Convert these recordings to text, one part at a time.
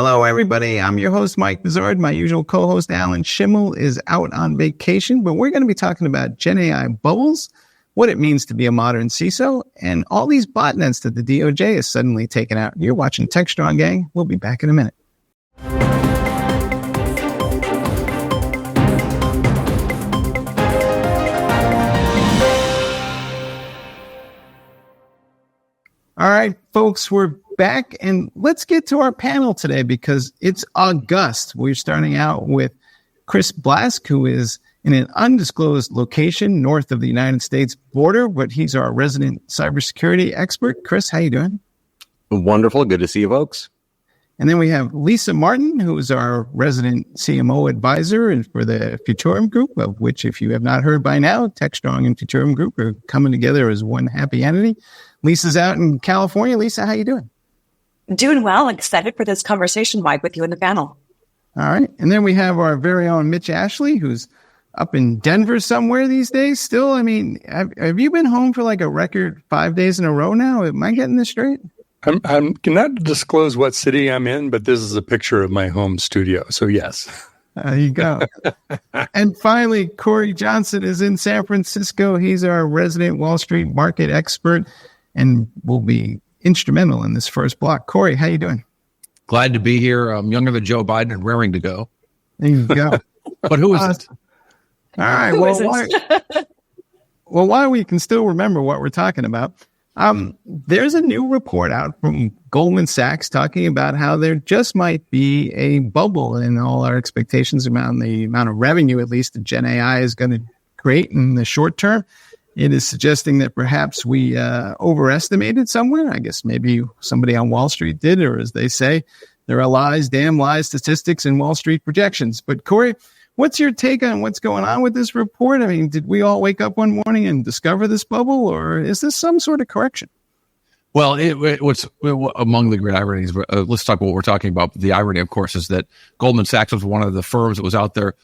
Hello, everybody. I'm your host, Mike Bizard. My usual co-host, Alan Schimmel, is out on vacation, but we're going to be talking about Gen AI bubbles, what it means to be a modern CISO, and all these botnets that the DOJ is suddenly taking out. You're watching Techstrong, gang. We'll be back in a minute. All right, folks, we're back, and let's get to our panel today because it's august. We're starting out with Chris Blask, who is in an undisclosed location north of the United States border, but he's our resident cybersecurity expert. Chris, how you doing? Wonderful. Good to see you, folks. And then we have Lisa Martin, who is our resident CMO Advisor for the Futurum Group, of which, if you have not heard by now, Techstrong and Futurum Group are coming together as one happy entity. Lisa's out in California. Lisa, how you doing? Doing well. Excited for this conversation, Mike, with you in the panel. All right. And then we have our very own Mitch Ashley, who's up in Denver somewhere these days still. I mean, have you been home for like a record 5 days in a row now? Am I getting this straight? I'm cannot disclose what city I'm in, but this is a picture of my home studio. So yes. There you go. And finally, Cory Johnson is in San Francisco. He's our resident Wall Street market expert and will be instrumental in this first block. Cory, how you doing? Glad to be here. I'm younger than Joe Biden and raring to go. There you go. But who is it? All right. While we can still remember what we're talking about, there's a new report out from Goldman Sachs talking about how there just might be a bubble in all our expectations around the amount of revenue, at least, that Gen AI is going to create in the short term. It is suggesting that perhaps we overestimated somewhere. I guess maybe somebody on Wall Street did, or as they say, there are lies, damn lies, statistics, and Wall Street projections. But Cory, what's your take on what's going on with this report? I mean, did we all wake up one morning and discover this bubble, or is this some sort of correction? Well, what's among the great ironies, let's talk about what we're talking about. The irony, of course, is that Goldman Sachs was one of the firms that was out there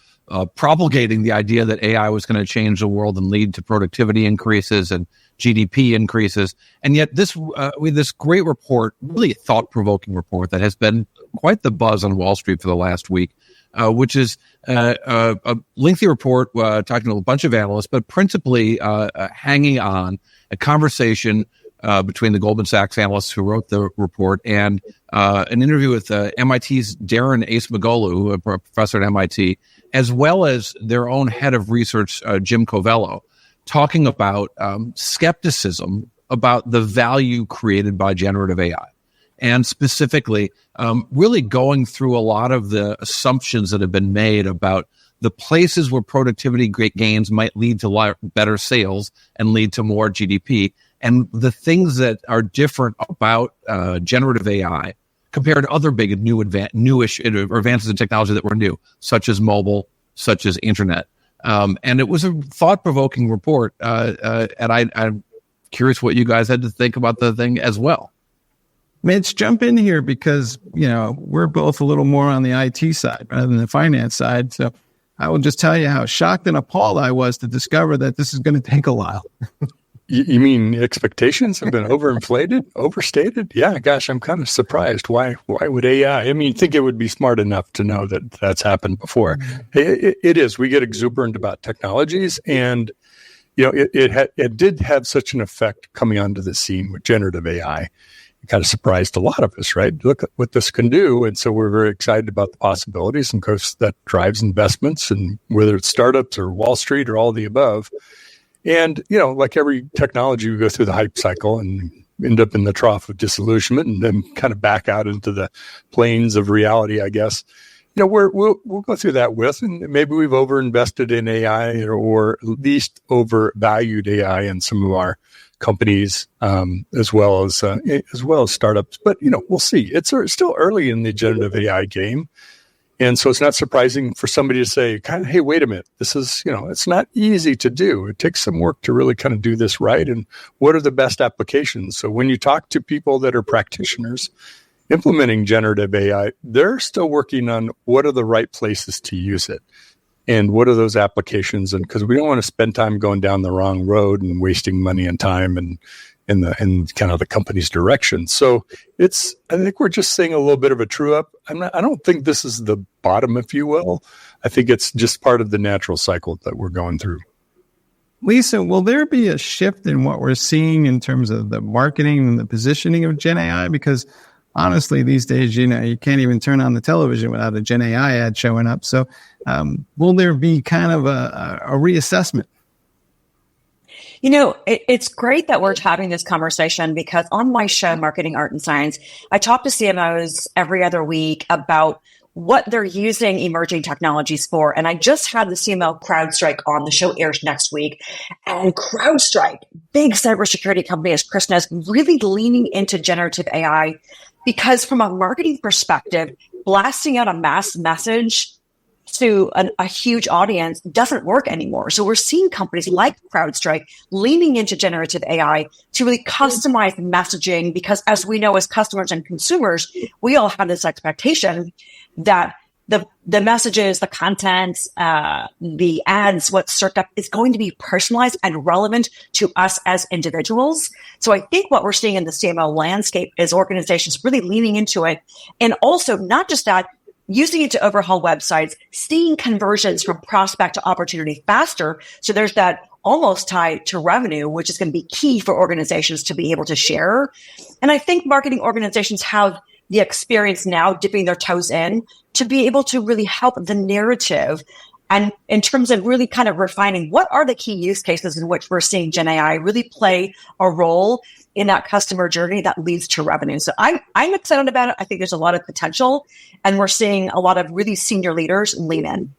promulgating the idea that AI was going to change the world and lead to productivity increases and GDP increases. And yet with this great report, really a thought-provoking report that has been quite the buzz on Wall Street for the last week, which is a lengthy report talking to a bunch of analysts, but principally hanging on a conversation between the Goldman Sachs analysts who wrote the report and an interview with MIT's Darren Acemoglu, a professor at MIT, as well as their own head of research, Jim Covello, talking about skepticism about the value created by generative AI. And specifically, really going through a lot of the assumptions that have been made about the places where productivity gains might lead to better sales and lead to more GDP, and the things that are different about generative AI compared to other big newish advances in technology that were new, such as mobile, such as internet. And it was a thought-provoking report, and I'm curious what you guys had to think about the thing as well. Mitch, jump in here because, we're both a little more on the IT side rather than the finance side. So I will just tell you how shocked and appalled I was to discover that this is going to take a while. You mean expectations have been overinflated, overstated? Yeah, gosh, I'm kind of surprised. Why would AI? I mean, think it would be smart enough to know that that's happened before. It is. We get exuberant about technologies, and it did have such an effect coming onto the scene with generative AI. It kind of surprised a lot of us, right? Look at what this can do, and so we're very excited about the possibilities. And of course, that drives investments, and whether it's startups or Wall Street or all the above. And, like every technology, we go through the hype cycle and end up in the trough of disillusionment and then kind of back out into the plains of reality, I guess. We'll go through that with, and maybe we've overinvested in AI or at least overvalued AI in some of our companies, as well as startups. But, we'll see. It's still early in the generative AI game. And so it's not surprising for somebody to say, hey, wait a minute, this is, it's not easy to do. It takes some work to really kind of do this right. And what are the best applications? So when you talk to people that are practitioners implementing generative AI, they're still working on what are the right places to use it and what are those applications. And because we don't want to spend time going down the wrong road and wasting money and time and in kind of the company's direction. So I think we're just seeing a little bit of a true up. I don't think this is the bottom, if you will. I think it's just part of the natural cycle that we're going through. Lisa, will there be a shift in what we're seeing in terms of the marketing and the positioning of Gen AI? Because honestly, these days, you can't even turn on the television without a Gen AI ad showing up. So will there be kind of a reassessment? It's great that we're having this conversation because on my show, Marketing, Art, and Science, I talk to CMOs every other week about what they're using emerging technologies for. And I just had the CMO CrowdStrike on. The show airs next week. And CrowdStrike, big cybersecurity company, as Chris knows, really leaning into generative AI because from a marketing perspective, blasting out a mass message to a huge audience doesn't work anymore. So we're seeing companies like CrowdStrike leaning into generative AI to really customize messaging because as we know, as customers and consumers, we all have this expectation that the messages, the content, the ads, what's served up is going to be personalized and relevant to us as individuals. So I think what we're seeing in the CMO landscape is organizations really leaning into it. And also not just that, using it to overhaul websites, seeing conversions from prospect to opportunity faster. So there's that almost tied to revenue, which is going to be key for organizations to be able to share. And I think marketing organizations have the experience now dipping their toes in to be able to really help the narrative. And in terms of really kind of refining what are the key use cases in which we're seeing Gen AI really play a role in that customer journey that leads to revenue. So I'm excited about it. I think there's a lot of potential and we're seeing a lot of really senior leaders lean in.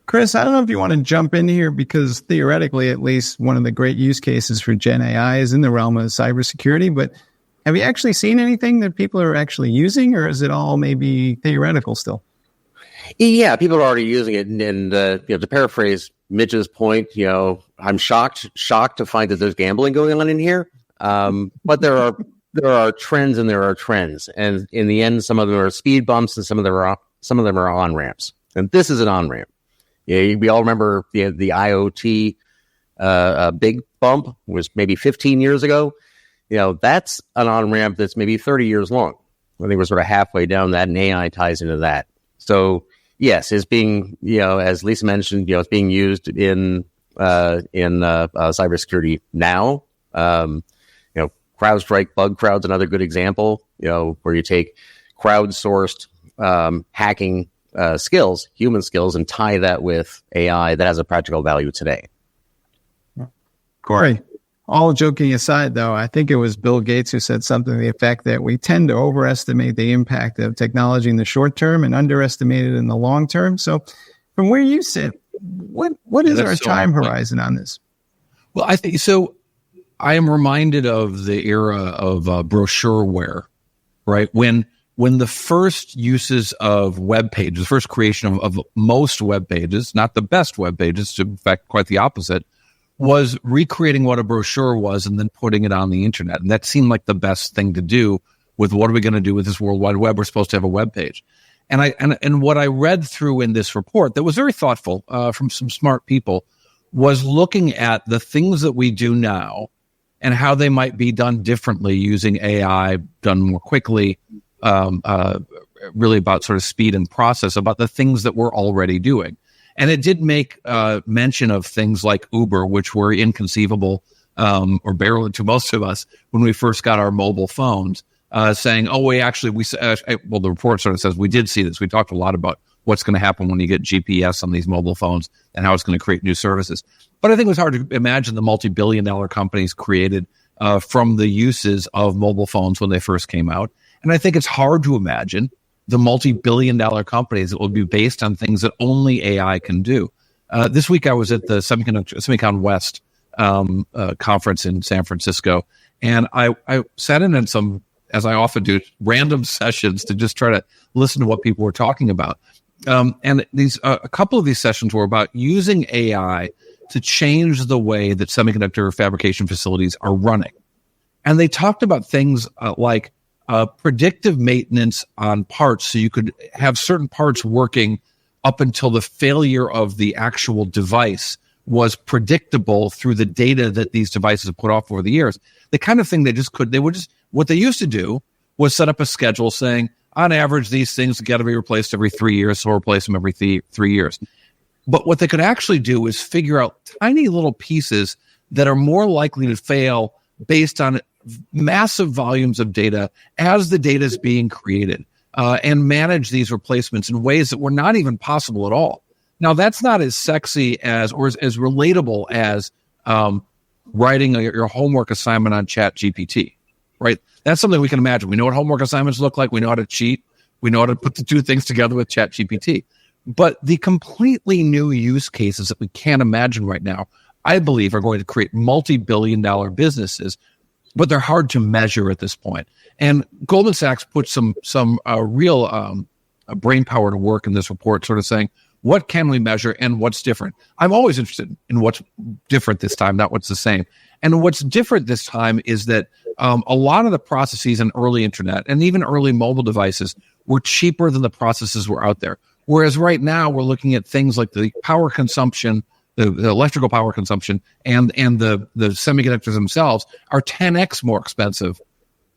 Chris, I don't know if you want to jump in here because theoretically, at least one of the great use cases for Gen AI is in the realm of cybersecurity, but have you actually seen anything that people are actually using or is it all maybe theoretical still? Yeah, people are already using it. And to paraphrase Mitch's point, I'm shocked to find that there's gambling going on in here. But there are trends and there are trends. And in the end, some of them are speed bumps and some of them are on-ramps. And this is an on-ramp. Yeah, we all remember the IoT big bump was maybe 15 years ago. That's an on-ramp that's maybe 30 years long. I think we're sort of halfway down that, and AI ties into that. So, yes, it's being, as Lisa mentioned, it's being used in cybersecurity now. CrowdStrike, bug crowd's another good example, where you take crowdsourced hacking skills, human skills, and tie that with AI that has a practical value today. Cory, all joking aside, though, I think it was Bill Gates who said something to the effect that we tend to overestimate the impact of technology in the short term and underestimate it in the long term. So from where you sit, what is our time horizon on this? Well, I think so. I am reminded of the era of brochureware, right? When the first uses of web pages, the first creation of most web pages, not the best web pages, in fact, quite the opposite, was recreating what a brochure was and then putting it on the internet. And that seemed like the best thing to do with what are we going to do with this World Wide Web? We're supposed to have a web page. And what I read through in this report that was very thoughtful from some smart people was looking at the things that we do now and how they might be done differently using AI, done more quickly, really about sort of speed and process, about the things that we're already doing. And it did make mention of things like Uber, which were inconceivable or barely to most of us when we first got our mobile phones, saying, the report sort of says we did see this. We talked a lot about what's going to happen when you get GPS on these mobile phones and how it's going to create new services. But I think it was hard to imagine the multi-billion-dollar companies created from the uses of mobile phones when they first came out. And I think it's hard to imagine the multi-billion-dollar companies that will be based on things that only AI can do. This week I was at the Semicon West conference in San Francisco, and I sat in on some, as I often do, random sessions to just try to listen to what people were talking about. And these a couple of these sessions were about using AI to change the way that semiconductor fabrication facilities are running. And they talked about things like predictive maintenance on parts, so you could have certain parts working up until the failure of the actual device was predictable through the data that these devices have put off over the years. The kind of thing what they used to do was set up a schedule saying, on average, these things got to be replaced every 3 years, so we'll replace them every 3 years. But what they could actually do is figure out tiny little pieces that are more likely to fail based on massive volumes of data as the data is being created, and manage these replacements in ways that were not even possible at all. Now, that's not as sexy as relatable as writing your homework assignment on ChatGPT, right? That's something we can imagine. We know what homework assignments look like. We know how to cheat. We know how to put the two things together with ChatGPT. But the completely new use cases that we can't imagine right now, I believe, are going to create multi-billion-dollar businesses, but they're hard to measure at this point. And Goldman Sachs put some real brain power to work in this report, sort of saying, what can we measure and what's different? I'm always interested in what's different this time, not what's the same. And what's different this time is that a lot of the processes in early internet and even early mobile devices were cheaper than the processes were out there. Whereas right now we're looking at things like the power consumption, the electrical power consumption, and the semiconductors themselves are 10x more expensive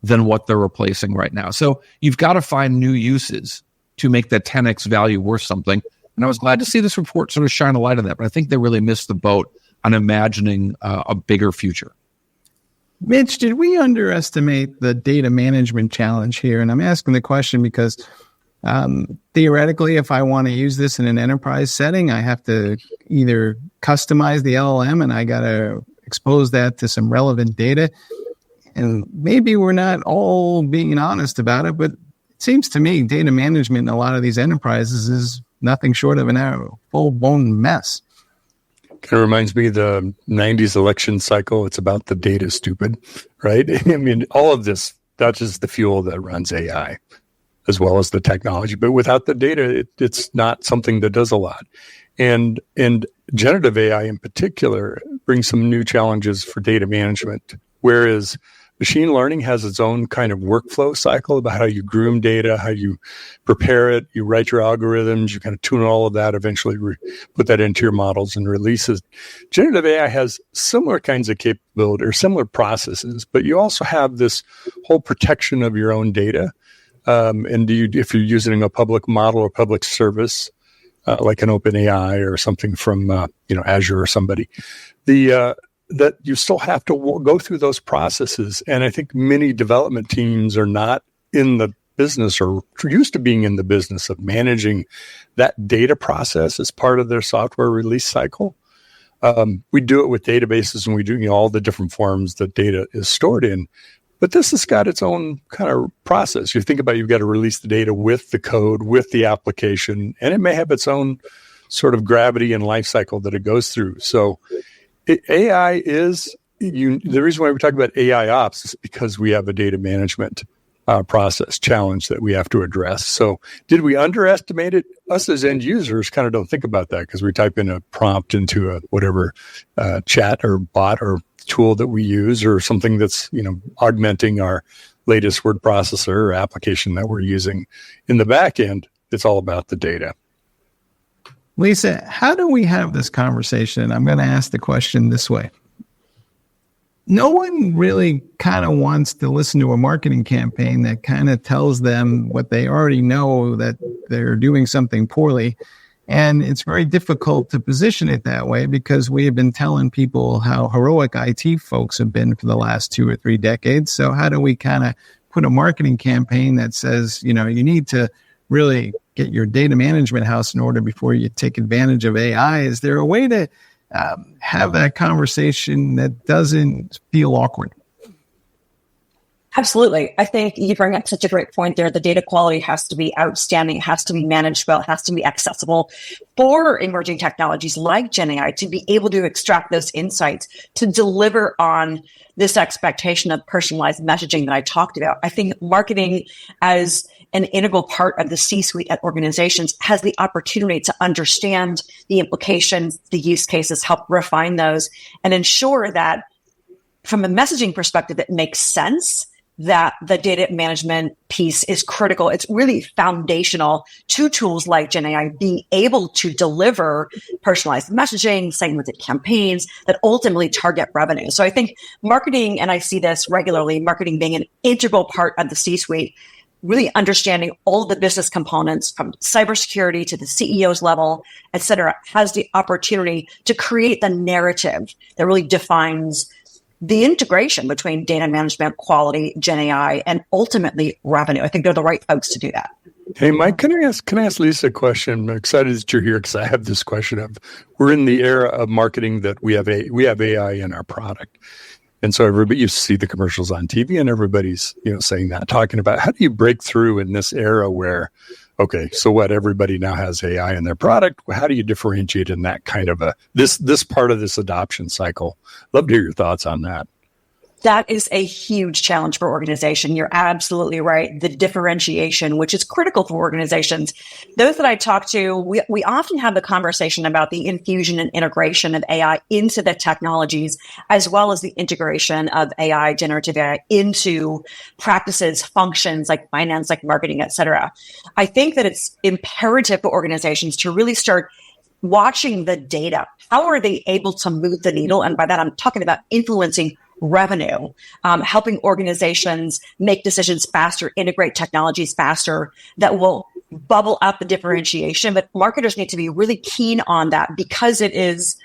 than what they're replacing right now. So you've got to find new uses to make that 10x value worth something. And I was glad to see this report sort of shine a light on that, but I think they really missed the boat on imagining a bigger future. Mitch, did we underestimate the data management challenge here? And I'm asking the question because theoretically, if I want to use this in an enterprise setting, I have to either customize the LLM and I got to expose that to some relevant data. And maybe we're not all being honest about it, but it seems to me data management in a lot of these enterprises is nothing short of a full-blown mess. Kind of reminds me of the 90s election cycle. It's about the data, stupid, right? I mean, all of this, that's just the fuel that runs AI, as well as the technology. But without the data, it's not something that does a lot. And generative AI in particular brings some new challenges for data management, whereas machine learning has its own kind of workflow cycle about how you groom data, how you prepare it, you write your algorithms, you kind of tune all of that, eventually put that into your models and release it. Generative AI has similar kinds of capability or similar processes, but you also have this whole protection of your own data. And if you're using a public model or public service, like an OpenAI or something from Azure or somebody, that you still have to go through those processes. And I think many development teams are not in the business or used to being in the business of managing that data process as part of their software release cycle. We do it with databases and we do all the different forms that data is stored in. But this has got its own kind of process. You think about you've got to release the data with the code, with the application, and it may have its own sort of gravity and life cycle that it goes through. So AI is, the reason why we talk about AI ops is because we have a data management process challenge that we have to address. So did we underestimate it? Us as end users kind of don't think about that because we type in a prompt into a whatever chat or bot or tool that we use or something that's, augmenting our latest word processor or application that we're using. In the back end, it's all about the data. Lisa, how do we have this conversation? I'm going to ask the question this way. No one really kind of wants to listen to a marketing campaign that kind of tells them what they already know, that they're doing something poorly. And it's very difficult to position it that way because we have been telling people how heroic IT folks have been for the last 2 or 3 decades. So how do we kind of put a marketing campaign that says, you need to really get your data management house in order before you take advantage of AI? Is there a way to have that conversation that doesn't feel awkward? Absolutely. I think you bring up such a great point there. The data quality has to be outstanding. It has to be managed well. It has to be accessible for emerging technologies like Gen AI to be able to extract those insights, to deliver on this expectation of personalized messaging that I talked about. I think marketing as an integral part of the C-suite at organizations has the opportunity to understand the implications, the use cases, help refine those, and ensure that from a messaging perspective, it makes sense, that the data management piece is critical. It's really foundational to tools like GenAI being able to deliver personalized messaging, segmented campaigns that ultimately target revenue. So I think marketing, and I see this regularly, marketing being an integral part of the C-suite, really understanding all the business components from cybersecurity to the CEO's level, et cetera, has the opportunity to create the narrative that really defines the integration between data management, quality, Gen AI, and ultimately revenue. I think they're the right folks to do that. Hey, Mike, can I ask Lisa a question? I'm excited that you're here because I have this question of, we're in the era of marketing that we have AI in our product. And so you see the commercials on TV and everybody's, saying that, talking about how do you break through in this era where, okay, so what, everybody now has AI in their product. How do you differentiate in that kind of this part of this adoption cycle? Love to hear your thoughts on that. That is a huge challenge for organization. You're absolutely right. The differentiation, which is critical for organizations. Those that I talk to, we often have the conversation about the infusion and integration of AI into the technologies, as well as the integration of AI, generative AI, into practices, functions like finance, like marketing, et cetera. I think that it's imperative for organizations to really start watching the data. How are they able to move the needle? And by that, I'm talking about influencing revenue, helping organizations make decisions faster, integrate technologies faster that will bubble up the differentiation. But marketers need to be really keen on that because it is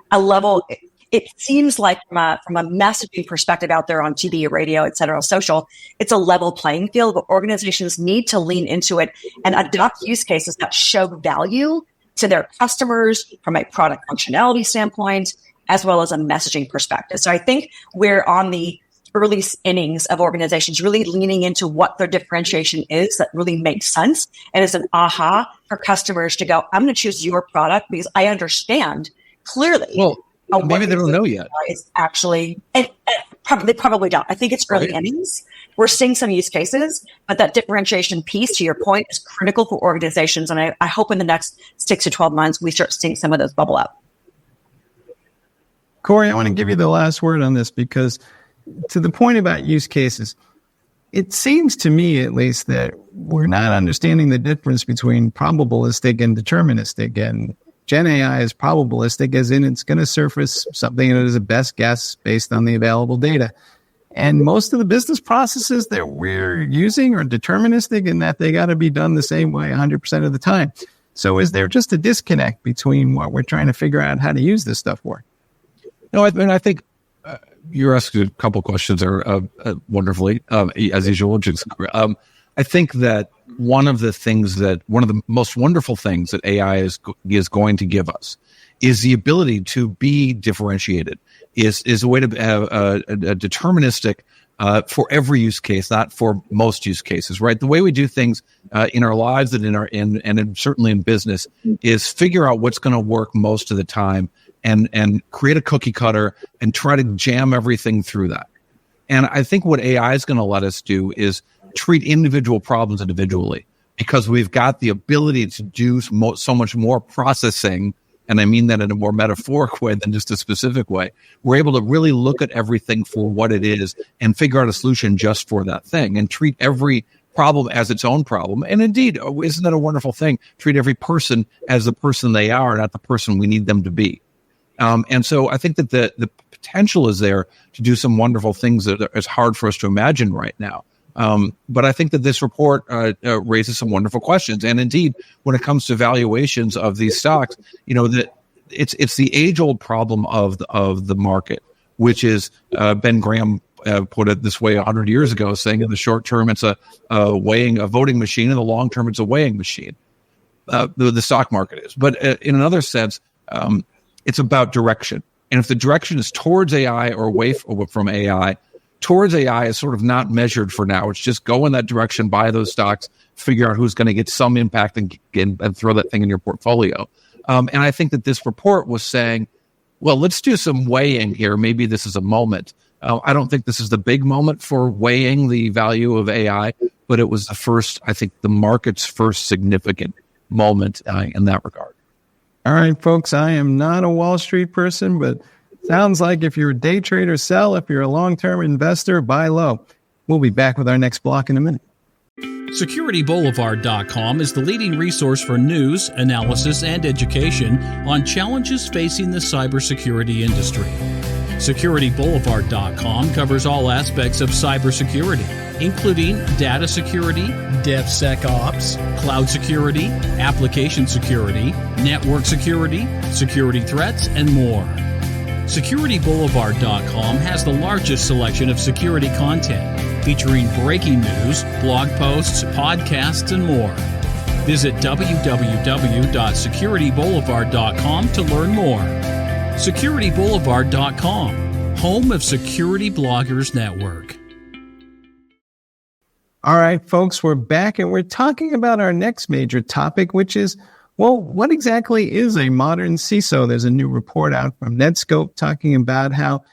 a level, it seems like from a messaging perspective out there on TV, radio, et cetera, social, it's a level playing field, but organizations need to lean into it and adopt use cases that show value to their customers from a product functionality standpoint, as well as a messaging perspective. So I think we're on the early innings of organizations really leaning into what their differentiation is that really makes sense. And it's an aha for customers to go, I'm going to choose your product because I understand clearly. Well, maybe they don't know yet. It's actually, they probably don't. I think it's early innings. We're seeing some use cases, but that differentiation piece, to your point, is critical for organizations. And I hope in the next 6 to 12 months, we start seeing some of those bubble up. Cory, I want to give you the last word on this because to the point about use cases, it seems to me at least that we're not understanding the difference between probabilistic and deterministic. And Gen AI is probabilistic as in it's going to surface something that is a best guess based on the available data. And most of the business processes that we're using are deterministic in that they got to be done the same way 100% of the time. So is there just a disconnect between what we're trying to figure out how to use this stuff for? No, I think you're asking a couple questions wonderfully, as usual. I think that one of the most wonderful things that AI is going to give us is the ability to be differentiated, is a way to have a deterministic for every use case, not for most use cases, right? The way we do things in our lives and certainly in business is figure out what's going to work most of the time and create a cookie cutter and try to jam everything through that. And I think what AI is going to let us do is treat individual problems individually because we've got the ability to do so much more processing. And I mean that in a more metaphoric way than just a specific way. We're able to really look at everything for what it is and figure out a solution just for that thing and treat every problem as its own problem. And indeed, isn't that a wonderful thing? Treat every person as the person they are, not the person we need them to be. And so I think that the potential is there to do some wonderful things that is hard for us to imagine right now. But I think that this report raises some wonderful questions. And indeed, when it comes to valuations of these stocks, that it's the age-old problem of the market, which is Ben Graham put it this way 100 years ago, saying in the short term it's a voting machine, in the long term it's a weighing machine. The stock market is, but in another sense, it's about direction. And if the direction is towards AI or away from AI, towards AI is sort of not measured for now. It's just go in that direction, buy those stocks, figure out who's going to get some impact and throw that thing in your portfolio. And I think that this report was saying, well, let's do some weighing here. Maybe this is a moment. I don't think this is the big moment for weighing the value of AI, but it was the market's first significant moment in that regard. All right, folks, I am not a Wall Street person, but sounds like if you're a day trader, sell. If you're a long-term investor, buy low. We'll be back with our next block in a minute. SecurityBoulevard.com is the leading resource for news, analysis, and education on challenges facing the cybersecurity industry. SecurityBoulevard.com covers all aspects of cybersecurity, including data security, DevSecOps, cloud security, application security, network security, security threats, and more. SecurityBoulevard.com has the largest selection of security content, featuring breaking news, blog posts, podcasts, and more. Visit www.securityboulevard.com to learn more. SecurityBoulevard.com, home of Security Bloggers Network. All right, folks, we're back and we're talking about our next major topic, which is, well, what exactly is a modern CISO? There's a new report out from Netscope talking about how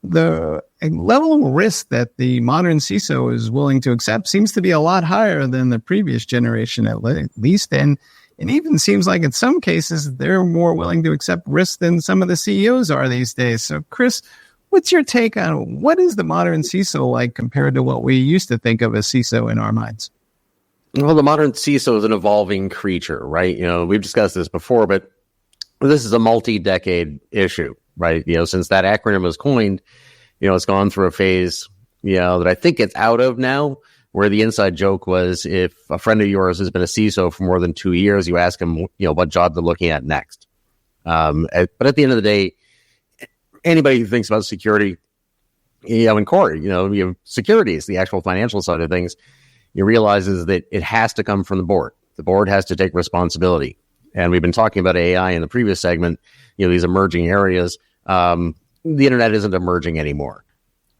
the level of risk that the modern CISO is willing to accept seems to be a lot higher than the previous generation, at least. And it even seems like in some cases, they're more willing to accept risk than some of the CEOs are these days. So, Chris, what's your take on what is the modern CISO like compared to what we used to think of as CISO in our minds? Well, the modern CISO is an evolving creature, right? We've discussed this before, but this is a multi-decade issue, right? Since that acronym was coined, it's gone through a phase, that I think it's out of now, where the inside joke was if a friend of yours has been a CISO for more than 2 years, you ask him, what job they're looking at next. But at the end of the day, anybody who thinks about security, and Cory, security is the actual financial side of things. You realizes that it has to come from the board. The board has to take responsibility. And we've been talking about AI in the previous segment, these emerging areas. The internet isn't emerging anymore,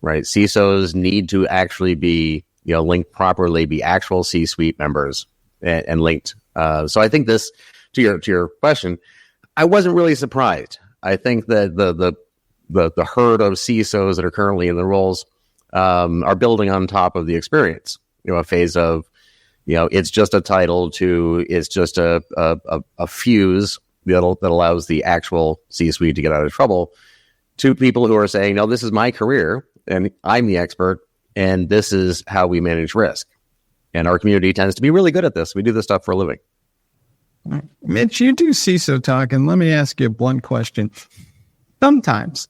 right? CISOs need to actually be, linked properly, be actual C-suite members and linked. So I think this, to your question, I wasn't really surprised. I think that the herd of CISOs that are currently in the roles are building on top of the experience. A phase of, it's just a title to it's just a fuse that allows the actual C-suite to get out of trouble, to people who are saying, no, this is my career and I'm the expert and this is how we manage risk. And our community tends to be really good at this. We do this stuff for a living. Mitch, you do CISO talk, and let me ask you a blunt question. Sometimes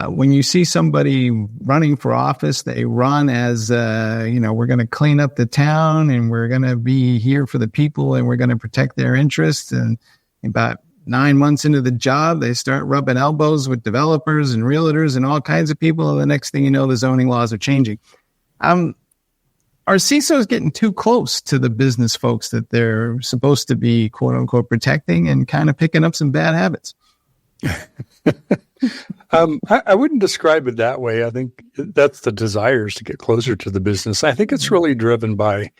when you see somebody running for office, they run as, we're going to clean up the town and we're going to be here for the people and we're going to protect their interests. And about 9 months into the job, they start rubbing elbows with developers and realtors and all kinds of people. And the next thing you know, the zoning laws are changing. Are CISOs getting too close to the business folks that they're supposed to be, quote unquote, protecting and kind of picking up some bad habits? I wouldn't describe it that way. I think that's the desires to get closer to the business. I think it's really driven by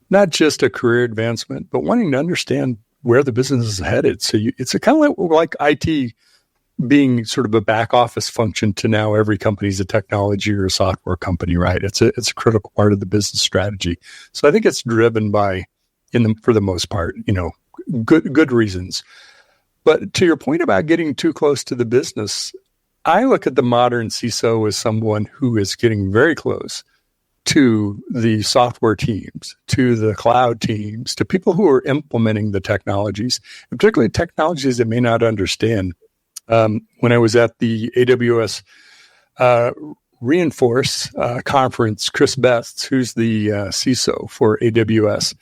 not just a career advancement, but wanting to understand where the business is headed. So it's a kind of like IT being sort of a back office function to now every company's a technology or a software company, right? It's a critical part of the business strategy. So I think it's driven by, for the most part, good reasons. But to your point about getting too close to the business, I look at the modern CISO as someone who is getting very close to the software teams, to the cloud teams, to people who are implementing the technologies, and particularly technologies they may not understand. When I was at the AWS Reinforce conference, Chris Blask, who's the CISO for AWS,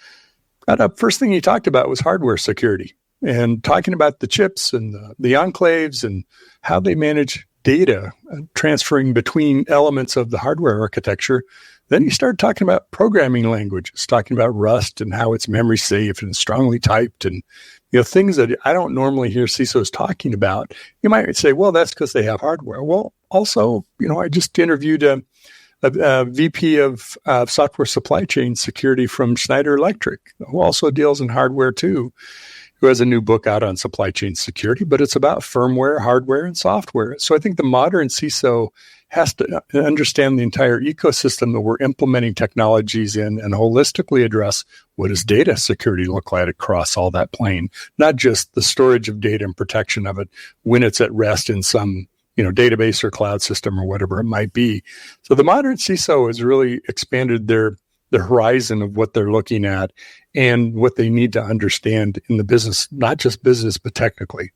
got up. First thing he talked about was hardware security and talking about the chips and the enclaves and how they manage data transferring between elements of the hardware architecture. Then he started talking about programming languages, talking about Rust and how it's memory safe and strongly typed and things that I don't normally hear CISOs talking about. You might say, well, that's because they have hardware. Well, also, I just interviewed a VP of software supply chain security from Schneider Electric, who also deals in hardware too, who has a new book out on supply chain security, but it's about firmware, hardware, and software. So I think the modern CISO has to understand the entire ecosystem that we're implementing technologies in and holistically address what does data security look like across all that plane, not just the storage of data and protection of it when it's at rest in some database or cloud system or whatever it might be. So the modern CISO has really expanded the horizon of what they're looking at and what they need to understand in the business, not just business, but technically.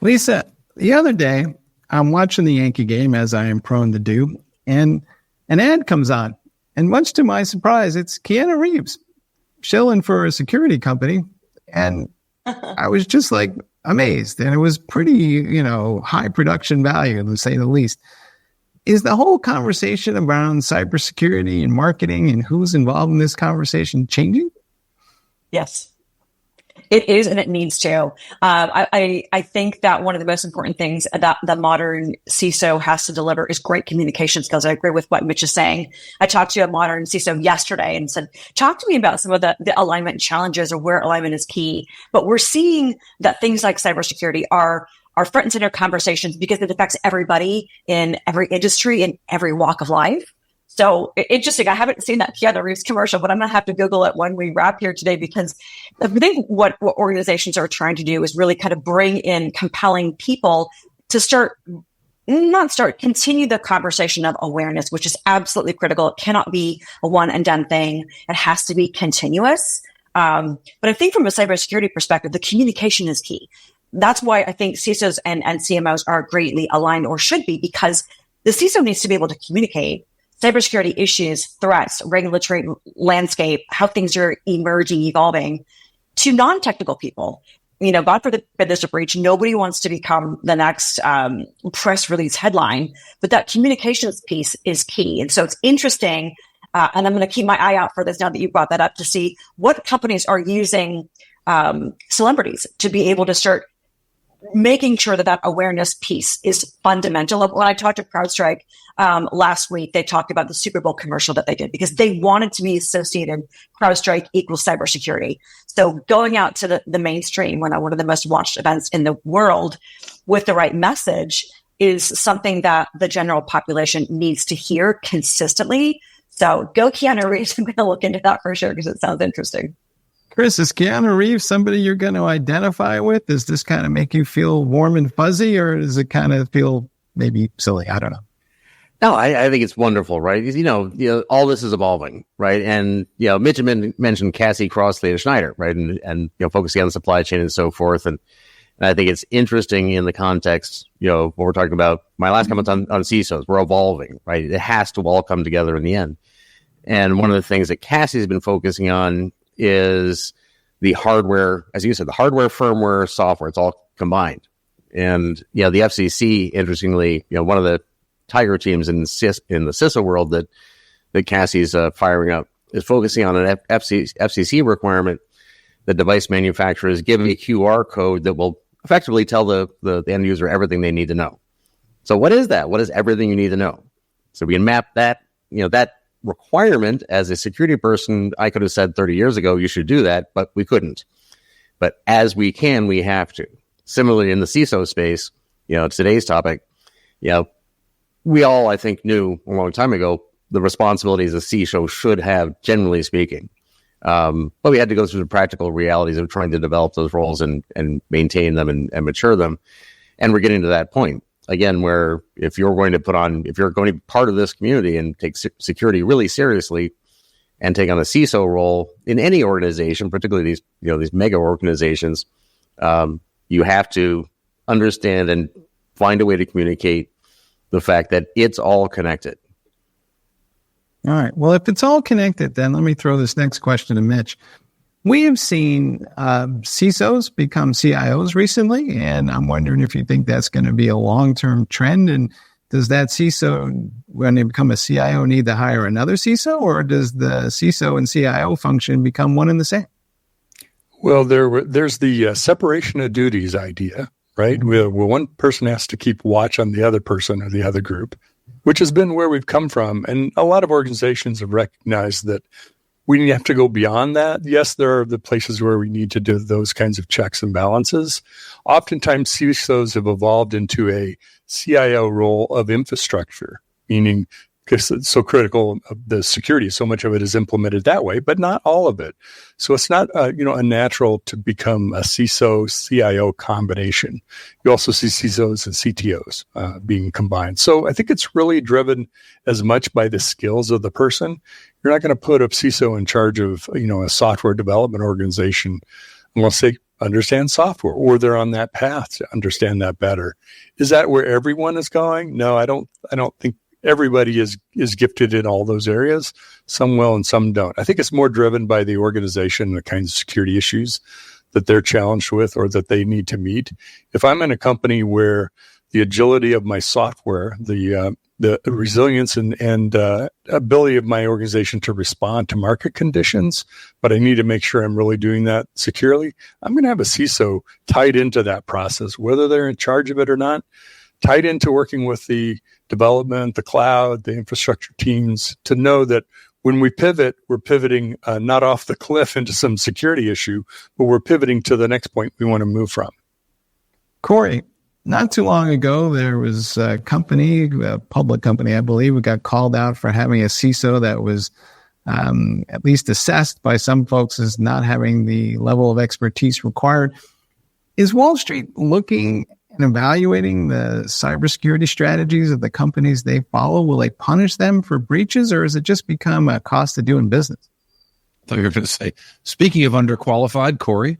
Lisa, the other day, I'm watching the Yankee game, as I am prone to do, and an ad comes on. And much to my surprise, it's Keanu Reeves shilling for a security company. And I was just like amazed. And it was pretty, high production value, to say the least. Is the whole conversation around cybersecurity and marketing and who's involved in this conversation changing? Yes. It is, and it needs to. I think that one of the most important things that the modern CISO has to deliver is great communication skills. I agree with what Mitch is saying. I talked to a modern CISO yesterday and said, talk to me about some of the alignment challenges or where alignment is key. But we're seeing that things like cybersecurity are front and center conversations because it affects everybody in every industry, in every walk of life. So interesting. I haven't seen that Keanu Reeves commercial, but I'm going to have to Google it when we wrap here today, because I think what organizations are trying to do is really kind of bring in compelling people to continue the conversation of awareness, which is absolutely critical. It cannot be a one and done thing. It has to be continuous. But I think from a cybersecurity perspective, the communication is key. That's why I think CISOs and CMOs are greatly aligned, or should be, because the CISO needs to be able to communicate cybersecurity issues, threats, regulatory landscape, how things are emerging, evolving, to non-technical people. God forbid there's a breach. Nobody wants to become the next press release headline, but that communications piece is key. And so it's interesting, and I'm going to keep my eye out for this now that you brought that up, to see what companies are using celebrities to be able to start making sure that awareness piece is fundamental. When I talked to CrowdStrike last week, they talked about the Super Bowl commercial that they did because they wanted to be associated. CrowdStrike equals cybersecurity. So going out to the mainstream, one of the most watched events in the world, with the right message, is something that the general population needs to hear consistently. So go Keanu Reeves. I'm going to look into that for sure because it sounds interesting. Chris, is Keanu Reeves somebody you're going to identify with? Does this kind of make you feel warm and fuzzy, or does it kind of feel maybe silly? I don't know. No, I think it's wonderful, right? All this is evolving, right? And, Mitch mentioned Cassie Crossley Schneider, right? And focusing on the supply chain and so forth. And I think it's interesting in the context, what we're talking about. My last comments on CISOs, we're evolving, right? It has to all come together in the end. And one of the things that Cassie's been focusing on is the hardware, as you said, the hardware, firmware, software, it's all combined. And, the FCC, interestingly, one of the tiger teams in the CISO world that Cassie's firing up is focusing on an FCC requirement that device manufacturers give a QR code that will effectively tell the end user everything they need to know. So what is that? What is everything you need to know? So we can map that, that requirement. As a security person, I could have said 30 years ago, you should do that, but we couldn't. But as we can, we have to. Similarly, in the CISO space, today's topic, we all, I think, knew a long time ago the responsibilities a CISO should have, generally speaking. But we had to go through the practical realities of trying to develop those roles and maintain them and mature them. And we're getting to that point. Again, where if you're going to be part of this community and take security really seriously and take on a CISO role in any organization, particularly these mega organizations, you have to understand and find a way to communicate the fact that it's all connected. All right. Well, if it's all connected, then let me throw this next question to Mitch. We have seen CISOs become CIOs recently, and I'm wondering if you think that's going to be a long-term trend. And does that CISO, when they become a CIO, need to hire another CISO, or does the CISO and CIO function become one and the same? Well, there's the separation of duties idea, right? Where one person has to keep watch on the other person or the other group, which has been where we've come from. And a lot of organizations have recognized that we have to go beyond that. Yes, there are the places where we need to do those kinds of checks and balances. Oftentimes, CISOs have evolved into a CIO role of infrastructure, meaning because it's so critical of the security. So much of it is implemented that way, but not all of it. So it's not, unnatural to become a CISO, CIO combination. You also see CISOs and CTOs being combined. So I think it's really driven as much by the skills of the person. You're not going to put a CISO in charge of, a software development organization unless they understand software or they're on that path to understand that better. Is that where everyone is going? No, I don't think everybody is gifted in all those areas. Some will and some don't. I think it's more driven by the organization and the kinds of security issues that they're challenged with or that they need to meet. If I'm in a company where the agility of my software, the resilience and ability of my organization to respond to market conditions, but I need to make sure I'm really doing that securely, I'm going to have a CISO tied into that process, whether they're in charge of it or not, tied into working with the development, the cloud, the infrastructure teams to know that when we pivot, we're pivoting not off the cliff into some security issue, but we're pivoting to the next point we want to move from. Corey, not too long ago, there was a company, a public company, I believe, who got called out for having a CISO that was at least assessed by some folks as not having the level of expertise required. Is Wall Street looking and evaluating the cybersecurity strategies of the companies they follow? Will they punish them for breaches, or has it just become a cost of doing business? I thought you were going to say, speaking of underqualified, Corey,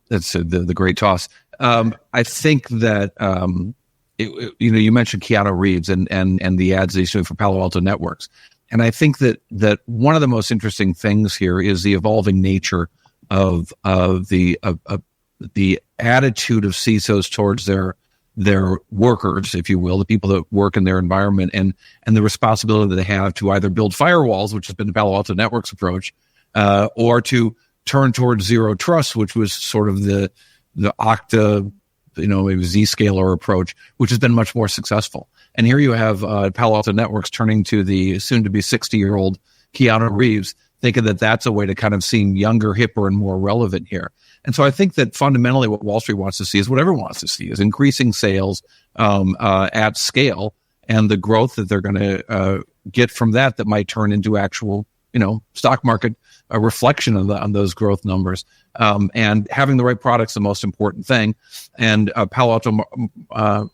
that's the great toss. I think that, you mentioned Keanu Reeves and the ads that he's doing for Palo Alto Networks. And I think that one of the most interesting things here is the evolving nature of the attitude of CISOs towards their workers, if you will, the people that work in their environment, and the responsibility that they have to either build firewalls, which has been the Palo Alto Networks approach, or to turn towards zero trust, which was sort of the Okta, maybe Zscaler approach, which has been much more successful. And here you have Palo Alto Networks turning to the soon-to-be 60-year-old Keanu Reeves, thinking that that's a way to kind of seem younger, hipper, and more relevant here. And so I think that fundamentally what Wall Street wants to see is what everyone wants to see is increasing sales at scale, and the growth that they're going to get from that might turn into actual, stock market a reflection on those growth numbers. And having the right product's the most important thing. And Palo Alto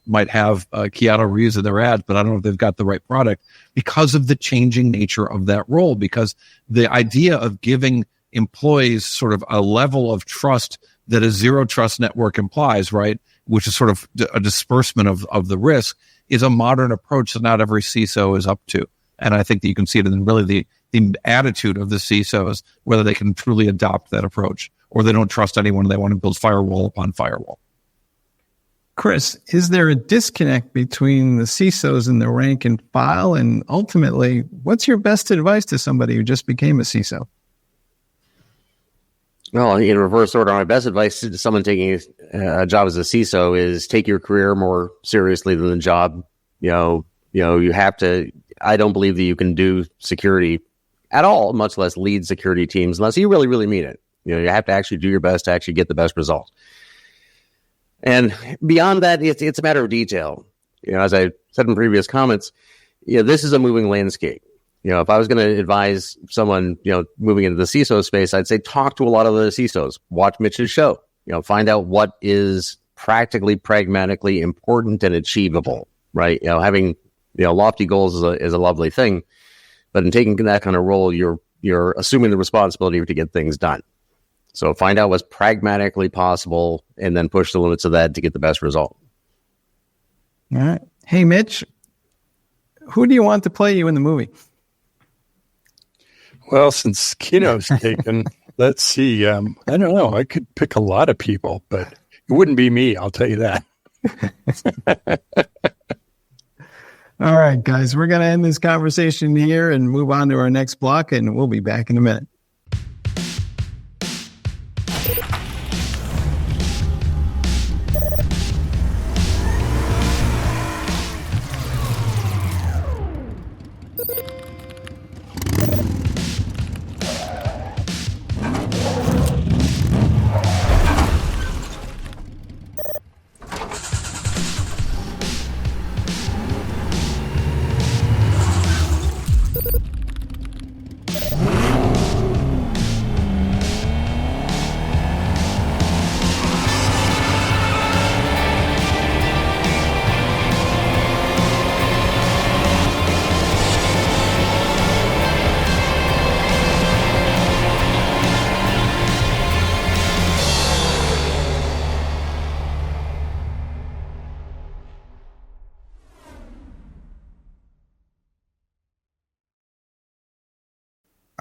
might have Keanu Reeves in their ads, but I don't know if they've got the right product because of the changing nature of that role, because the idea of giving employees sort of a level of trust that a zero trust network implies, right, which is sort of a disbursement of the risk, is a modern approach that not every CISO is up to. And I think that you can see it in really the attitude of the CISOs, whether they can truly adopt that approach or they don't trust anyone and they want to build firewall upon firewall. Chris, is there a disconnect between the CISOs and the rank and file? And ultimately, what's your best advice to somebody who just became a CISO? Well, in reverse order, my best advice to someone taking a job as a CISO is take your career more seriously than the job. You have to. I don't believe that you can do security at all, much less lead security teams, unless you really, really mean it. You have to actually do your best to actually get the best result. And beyond that, it's a matter of detail. As I said in previous comments, this is a moving landscape. If I was going to advise someone, moving into the CISO space, I'd say talk to a lot of the CISOs, watch Mitch's show, find out what is practically, pragmatically important and achievable, right? Having, lofty goals is a lovely thing, but in taking that kind of role, you're assuming the responsibility to get things done. So find out what's pragmatically possible and then push the limits of that to get the best result. All right. Hey, Mitch, who do you want to play you in the movie? Well, since Kino's taken, let's see. I don't know. I could pick a lot of people, but it wouldn't be me. I'll tell you that. All right, guys, we're going to end this conversation here and move on to our next block, and we'll be back in a minute.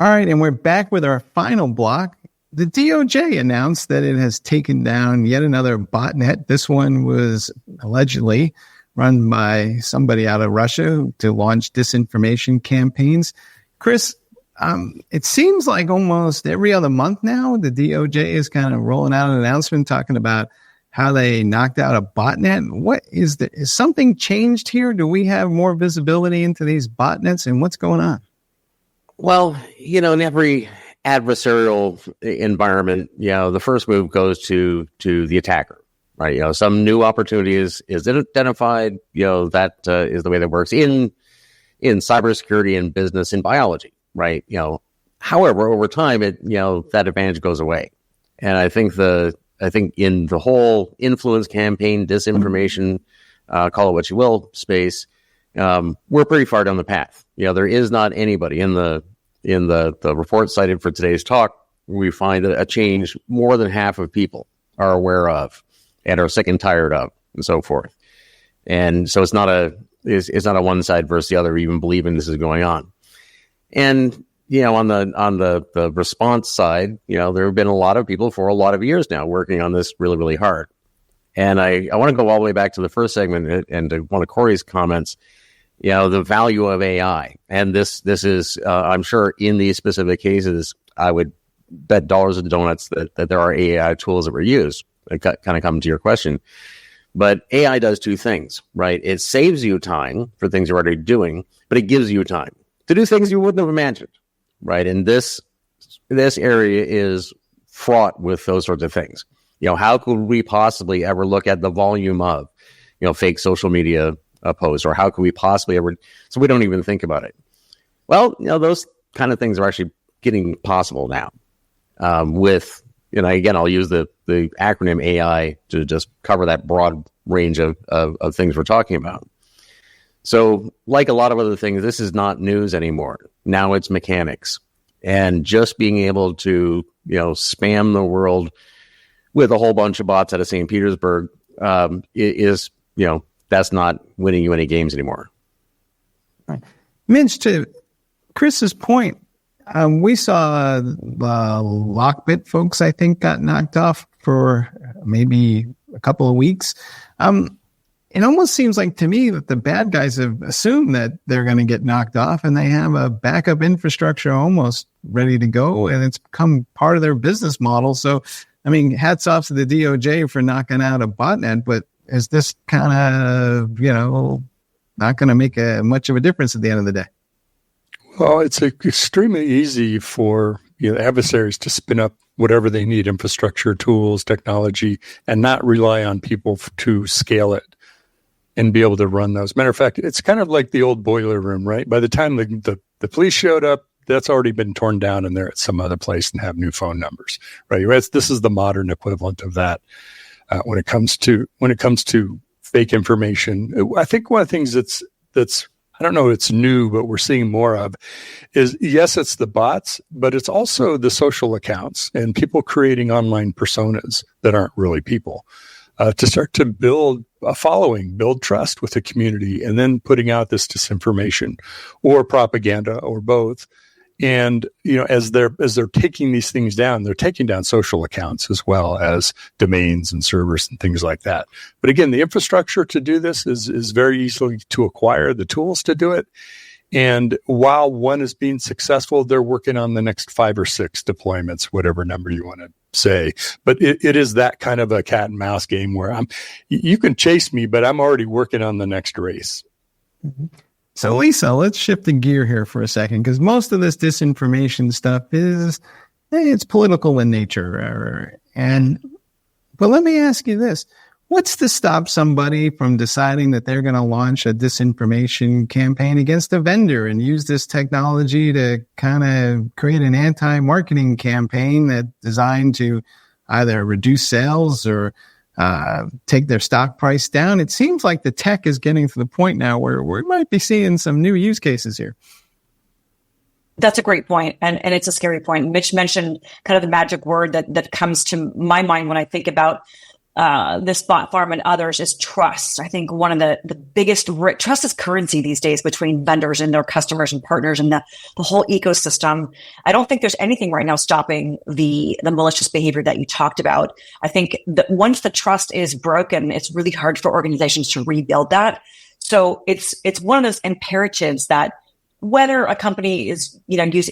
All right, and we're back with our final block. The DOJ announced that it has taken down yet another botnet. This one was allegedly run by somebody out of Russia to launch disinformation campaigns. Chris, it seems like almost every other month now, the DOJ is kind of rolling out an announcement talking about how they knocked out a botnet. What is something changed here? Do we have more visibility into these botnets, and what's going on? Well, in every adversarial environment, the first move goes to the attacker, right? Some new opportunity is identified. That is the way that works in cybersecurity and business and biology, right? However, over time, that advantage goes away, and I think in the whole influence campaign, disinformation, call it what you will, space, we're pretty far down the path. There is not anybody in the report cited for today's talk. We find a change more than half of people are aware of and are sick and tired of, and so forth. And so it's not a one side versus the other, even believing this is going on. And on the response side, there have been a lot of people for a lot of years now working on this really, really hard. And I want to go all the way back to the first segment and to one of Cory's comments, the value of AI. And this is, I'm sure in these specific cases, I would bet dollars and donuts that there are AI tools that were used. It kind of come to your question. But AI does two things, right? It saves you time for things you're already doing, but it gives you time to do things you wouldn't have imagined. Right. And this area is fraught with those sorts of things. How could we possibly ever look at the volume of, fake social media posts, or how could we possibly ever, so we don't even think about it. Well, those kind of things are actually getting possible now with, again, I'll use the acronym AI to just cover that broad range of things we're talking about. So like a lot of other things, this is not news anymore. Now it's mechanics. And just being able to, spam the world with a whole bunch of bots out of St. Petersburg is, that's not winning you any games anymore. Right. Mitch, to Chris's point, we saw Lockbit folks, I think, got knocked off for maybe a couple of weeks. It almost seems like to me that the bad guys have assumed that they're going to get knocked off, and they have a backup infrastructure almost ready to go, and it's become part of their business model. So, I mean, hats off to the DOJ for knocking out a botnet, but is this kind of, not going to make much of a difference at the end of the day? Well, it's extremely easy for adversaries to spin up whatever they need, infrastructure, tools, technology, and not rely on people to scale it and be able to run those. Matter of fact, it's kind of like the old boiler room, right? By the time the police showed up, that's already been torn down and they're at some other place and have new phone numbers, right? This is the modern equivalent of that when it comes to fake information. I think one of the things that's I don't know if it's new, but we're seeing more of is, yes, it's the bots, but it's also the social accounts and people creating online personas that aren't really people to start to build a following, build trust with the community, and then putting out this disinformation or propaganda or both. And, as they're taking these things down, they're taking down social accounts as well as domains and servers and things like that. But again, the infrastructure to do this is very easily to acquire, the tools to do it. And while one is being successful, they're working on the next 5 or 6 deployments, whatever number you want to say. But it is that kind of a cat and mouse game where you can chase me, but I'm already working on the next race. Mm-hmm. So, Lisa, let's shift the gear here for a second, because most of this disinformation stuff it's political in nature. But let me ask you this. What's to stop somebody from deciding that they're going to launch a disinformation campaign against a vendor and use this technology to kind of create an anti-marketing campaign that's designed to either reduce sales or take their stock price down? It seems like the tech is getting to the point now where we might be seeing some new use cases here. That's a great point, and it's a scary point. Mitch mentioned kind of the magic word that comes to my mind when I think about this bot farm and others is trust. I think one of the biggest trust is currency these days between vendors and their customers and partners and the whole ecosystem. I don't think there's anything right now stopping the malicious behavior that you talked about. I think that once the trust is broken, it's really hard for organizations to rebuild that. So it's one of those imperatives that whether a company is,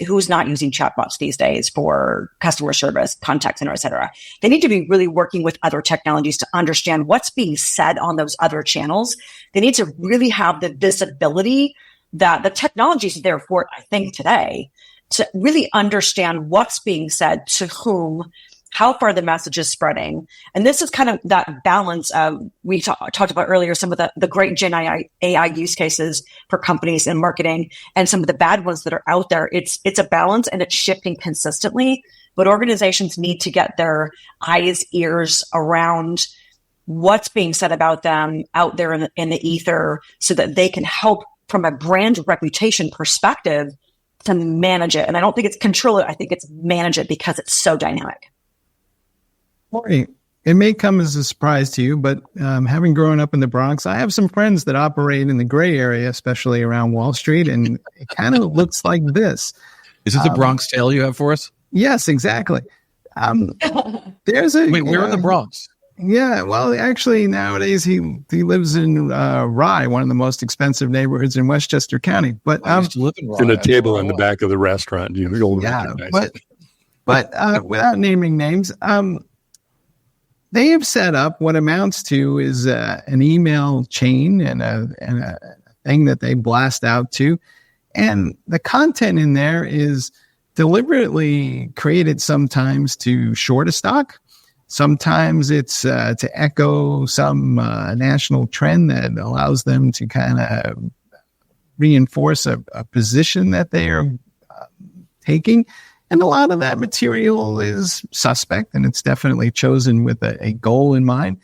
who's not using chatbots these days for customer service, contact center, et cetera, they need to be really working with other technologies to understand what's being said on those other channels. They need to really have the visibility that the technology is there for, I think, today, to really understand what's being said to whom, how far the message is spreading. And this is kind of that balance of, we talked about earlier, some of the great Gen AI use cases for companies and marketing and some of the bad ones that are out there. It's a balance and it's shifting consistently, but organizations need to get their eyes, ears around what's being said about them out there in the ether so that they can help from a brand reputation perspective to manage it. And I don't think it's control it. I think it's manage it because it's so dynamic. Cory, it may come as a surprise to you, but having grown up in the Bronx, I have some friends that operate in the gray area, especially around Wall Street, and it kind of looks like this. Is it the Bronx tale you have for us? Yes, exactly. There's a wait. Where in the Bronx? Yeah, well, actually, nowadays he lives in Rye, one of the most expensive neighborhoods in Westchester County. But I used to live in Rye. In a table in the back of the restaurant, you'll recognize it. But without naming names, they have set up what amounts to is an email chain and a thing that they blast out to. And the content in there is deliberately created sometimes to short a stock. Sometimes it's to echo some national trend that allows them to kind of reinforce a position that they are taking. And a lot of that material is suspect, and it's definitely chosen with a goal in mind.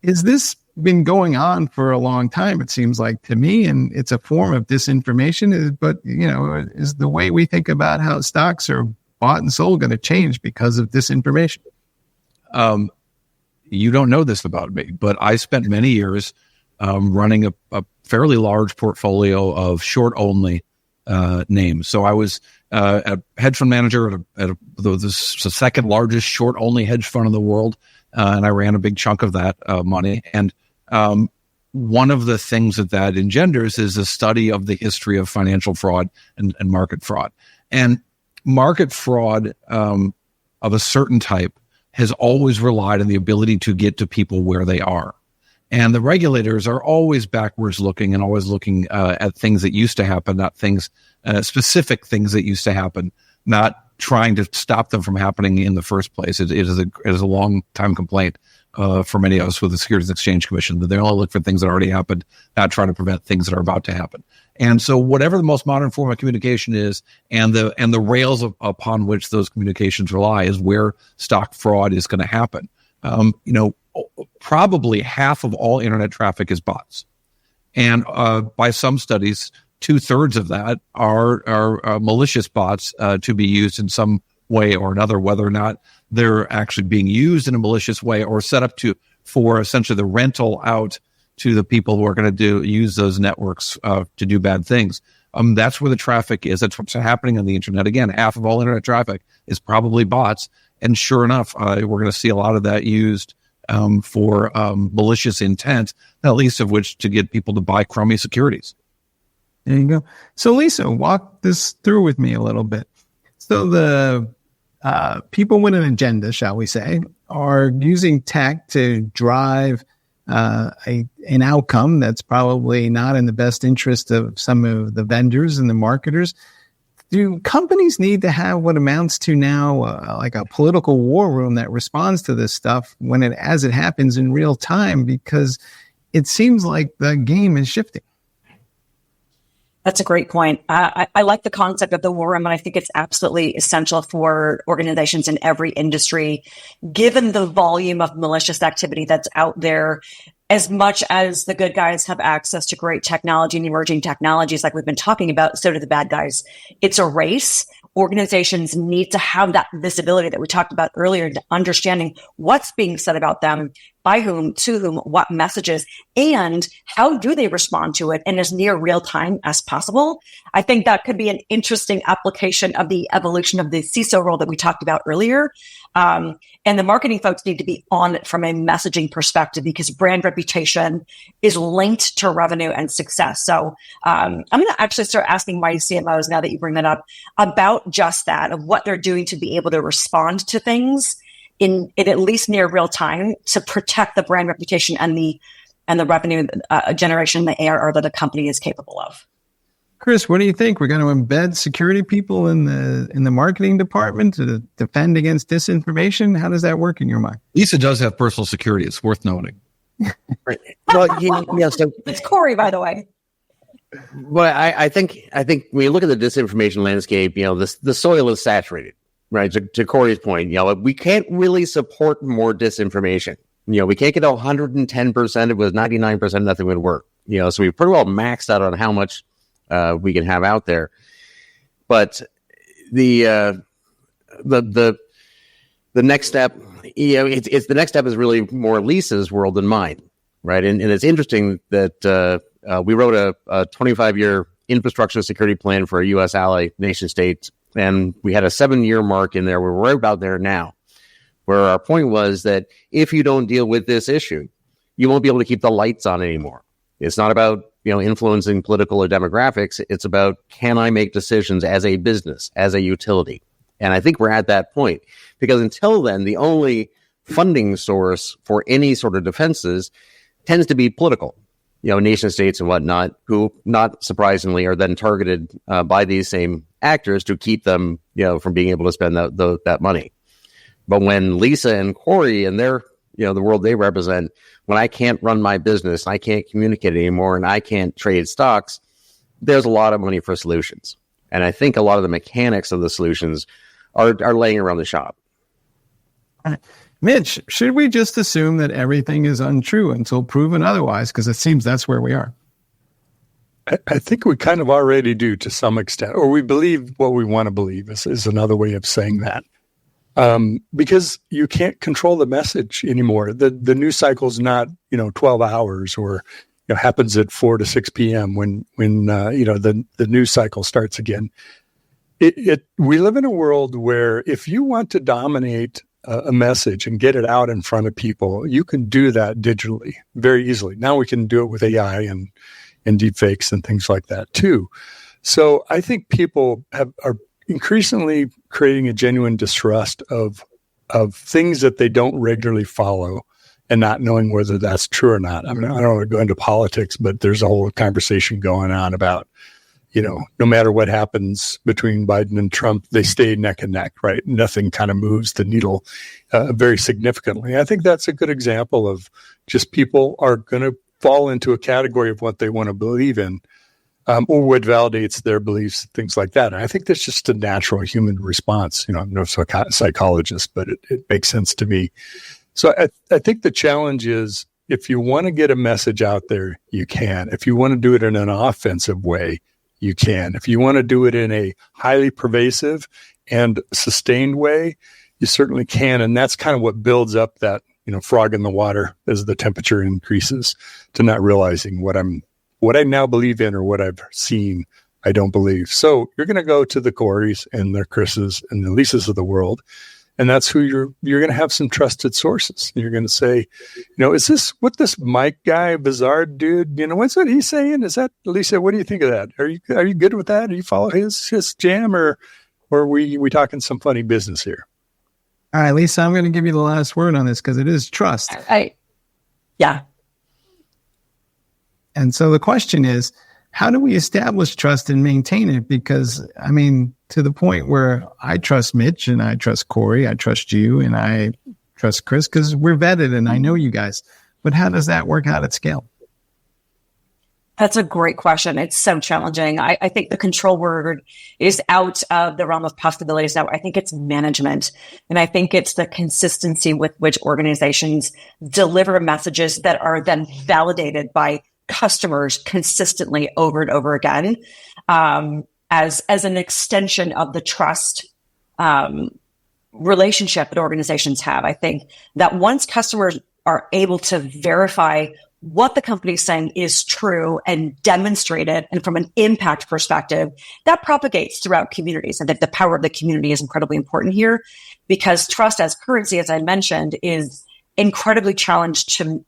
Is this been going on for a long time, it seems like to me, and it's a form of disinformation, but, is the way we think about how stocks are bought and sold going to change because of disinformation? You don't know this about me, but I spent many years running a fairly large portfolio of short-only names. So I was a hedge fund manager at the second largest short-only hedge fund in the world, and I ran a big chunk of that money. And one of the things that engenders is a study of the history of financial fraud and market fraud. And market fraud of a certain type has always relied on the ability to get to people where they are. And the regulators are always backwards looking and always looking at things that used to happen, not things, specific things that used to happen, not trying to stop them from happening in the first place. It is a long time complaint for many of us with the Securities and Exchange Commission that they only look for things that already happened, not trying to prevent things that are about to happen. And so whatever the most modern form of communication is and the rails upon which those communications rely is where stock fraud is going to happen. Probably half of all internet traffic is bots. And by some studies, 2/3 of that are malicious bots to be used in some way or another, whether or not they're actually being used in a malicious way or set up for essentially the rental out to the people who are going to use those networks to do bad things. That's where the traffic is. That's what's happening on the internet. Again, half of all internet traffic is probably bots. And sure enough, we're going to see a lot of that used for malicious intent, not least of which to get people to buy crummy securities. There you go. So Lisa, walk this through with me a little bit. So the people with an agenda, shall we say, are using tech to drive an outcome that's probably not in the best interest of some of the vendors and the marketers. Do companies need to have what amounts to now like a political war room that responds to this stuff as it happens in real time? Because it seems like the game is shifting. That's a great point. I like the concept of the war room, and I think it's absolutely essential for organizations in every industry, given the volume of malicious activity that's out there. As much as the good guys have access to great technology and emerging technologies like we've been talking about, so do the bad guys. It's a race. organizations need to have that visibility that we talked about earlier, to understanding what's being said about them, by whom, to whom, what messages, and how do they respond to it in as near real time as possible. I think that could be an interesting application of the evolution of the CISO role that we talked about earlier. And the marketing folks need to be on it from a messaging perspective, because brand reputation is linked to revenue and success. So I'm going to actually start asking my CMOs, now that you bring that up, about just that, of what they're doing to be able to respond to things in at least near real time to protect the brand reputation and the revenue generation, the ARR that a company is capable of. Chris, what do you think? We're going to embed security people in the marketing department to defend against disinformation? How does that work in your mind? Lisa does have personal security. It's worth noting. Right. Well, so It's Cory, by the way. Well, I think when you look at the disinformation landscape, the soil is saturated, right? To Cory's point, we can't really support more disinformation. We can't get 110%. It was 99%. Nothing would work. So we pretty well maxed out on how much we can have out there. But the next step, it's the next step is really more Lisa's world than mine, right? And it's interesting that we wrote a 25-year infrastructure security plan for a U.S. ally nation state, and we had a 7-year mark in there where we're about there now, where our point was that if you don't deal with this issue, you won't be able to keep the lights on anymore. It's not about influencing political or demographics. It's about, can I make decisions as a business, as a utility? And I think we're at that point, because until then, the only funding source for any sort of defenses tends to be political, nation states and whatnot, who, not surprisingly, are then targeted by these same actors to keep them, from being able to spend that money. But when Lisa and Cory and their, the world they represent, when I can't run my business, and I can't communicate anymore, and I can't trade stocks, there's a lot of money for solutions. And I think a lot of the mechanics of the solutions are laying around the shop. Mitch, should we just assume that everything is untrue until proven otherwise? Because it seems that's where we are. I think we kind of already do to some extent, or we believe what we want to believe is another way of saying that. Because you can't control the message anymore. The news cycle is not, 12 hours or happens at 4 to 6 p.m. when the news cycle starts again. We live in a world where if you want to dominate a message and get it out in front of people, you can do that digitally very easily. Now we can do it with AI and deepfakes and things like that too. So I think people are increasingly creating a genuine distrust of things that they don't regularly follow and not knowing whether that's true or not. I mean, I don't want to go into politics, but there's a whole conversation going on about, no matter what happens between Biden and Trump, they stay neck and neck, right? Nothing kind of moves the needle very significantly. I think that's a good example of just people are going to fall into a category of what they want to believe in. Or what validates their beliefs, things like that. And I think that's just a natural human response. I'm no psychologist, but it makes sense to me. So I think the challenge is, if you want to get a message out there, you can. If you want to do it in an offensive way, you can. If you want to do it in a highly pervasive and sustained way, you certainly can. And that's kind of what builds up that, frog in the water as the temperature increases, to not realizing what I now believe in or what I've seen, I don't believe. So you're going to go to the Corys and the Chris's and the Lisas of the world, and that's who you're going to have some trusted sources. You're going to say, is this what this Mike guy, bizarre dude, what's what he's saying? Is that, Lisa, what do you think of that? Are you good with that? Do you follow his jam, or are we talking some funny business here? All right, Lisa, I'm going to give you the last word on this, because it is trust. Yeah. And so the question is, how do we establish trust and maintain it? Because, to the point where I trust Mitch and I trust Cory, I trust you and I trust Chris, because we're vetted and I know you guys. But how does that work out at scale? That's a great question. It's so challenging. I think the control word is out of the realm of possibilities now. I think it's management. And I think it's the consistency with which organizations deliver messages that are then validated by customers consistently over and over again. as an extension of the trust relationship that organizations have. I think that once customers are able to verify what the company is saying is true and demonstrate it, and from an impact perspective, that propagates throughout communities. And that the power of the community is incredibly important here, because trust as currency, as I mentioned, is incredibly challenging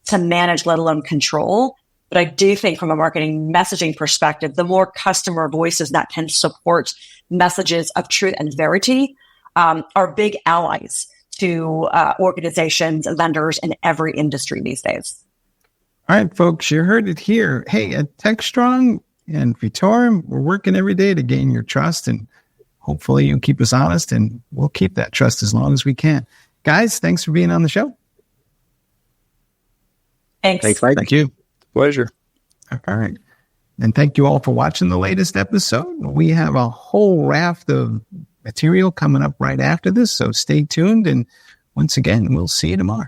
to manage, let alone control. But I do think from a marketing messaging perspective, the more customer voices that can support messages of truth and verity are big allies to organizations and vendors in every industry these days. All right, folks, you heard it here. Hey, at Techstrong and Futurum, we're working every day to gain your trust, and hopefully you'll keep us honest, and we'll keep that trust as long as we can. Guys, thanks for being on the show. Thanks, Mike. Thank you. Pleasure. All right. And thank you all for watching the latest episode. We have a whole raft of material coming up right after this, so stay tuned. And once again, we'll see you tomorrow.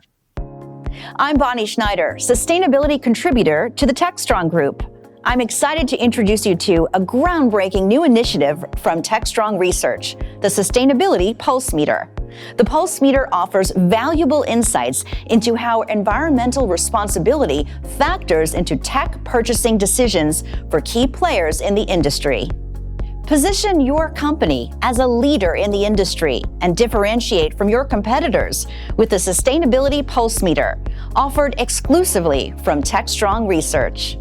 I'm Bonnie Schneider, sustainability contributor to the Techstrong Group. I'm excited to introduce you to a groundbreaking new initiative from Techstrong Research, the Sustainability Pulse Meter. The Pulse Meter offers valuable insights into how environmental responsibility factors into tech purchasing decisions for key players in the industry. Position your company as a leader in the industry and differentiate from your competitors with the Sustainability Pulse Meter, offered exclusively from Techstrong Research.